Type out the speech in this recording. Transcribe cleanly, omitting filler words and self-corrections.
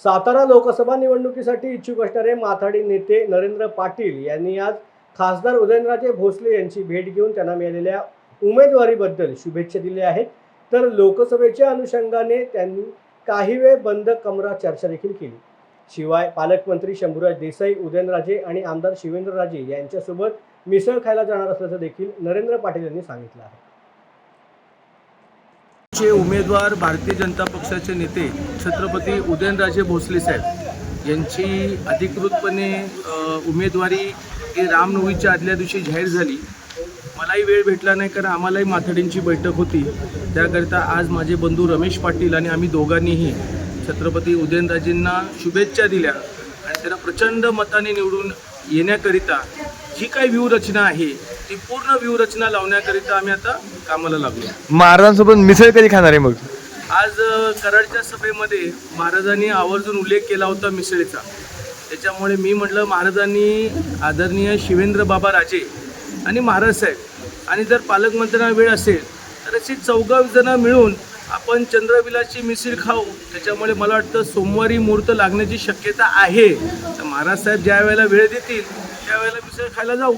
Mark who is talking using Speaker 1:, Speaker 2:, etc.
Speaker 1: सातारा लोकसभा निवडणुकीसाठी इच्छुक असणारे माथाडी नेते नरेंद्र पाटील यांनी आज खासदार उदयनराजे भोसले यांची भेट घेऊन त्यांना मिळालेल्या उमेदवारीबद्दल शुभेच्छा दिल्या आहेत. तर लोकसभेच्या अनुषंगाने त्यांनी काही वेळ बंद कमरा चर्चा देखील केली. शिवाय पालकमंत्री शंभूराज देसाई, उदयनराजे आणि आमदार शिवेंद्रराजे यांच्यासोबत मिसळ खायला जाणार असल्याचं देखील नरेंद्र पाटील यांनी सांगितलं आहे.
Speaker 2: चे उमेदवार भारतीय जनता पक्षाचे नेते छत्रपती उदयनराजे भोसले साहेब यांची अधिकृतपणे उमेदवारी ही रामनवमीच्या आदल्या दिवशी जाहीर झाली. मलाही वेळ भेटला नाही, कारण आम्हालाही माथाडींची बैठक होती. त्याकरिता आज माझे बंधू रमेश पाटील आणि आम्ही दोघांनीही छत्रपती उदयनराजेंना शुभेच्छा दिल्या आणि त्यांना प्रचंड मताने निवडून येण्याकरिता जी काही व्यूहरचना आहे ती पूर्ण व्यूहरचना लावण्याकरिता आम्ही आता कामाला लागलो.
Speaker 3: महाराजांसोबत मिसळ कधी खाणार आहे मग?
Speaker 2: आज कराडच्या सभेमध्ये महाराजांनी आवर्जून उल्लेख केला होता मिसळीचा. त्याच्यामुळे मी म्हटलं महाराजांनी आदरणीय शिवेंद्र बाबा राजे आणि महाराज साहेब आणि जर पालकमंत्र्यांना वेळ असेल तर अशी 14 जणं मिळून आपण चंद्रविलाची मिसळ खाऊ. त्याच्यामुळे मला वाटतं सोमवारी मुहूर्त लागण्याची शक्यता आहे. तर महाराज साहेब ज्या वेळेला वेळ देतील त्यावेळेला मिसळ खायला जाऊ.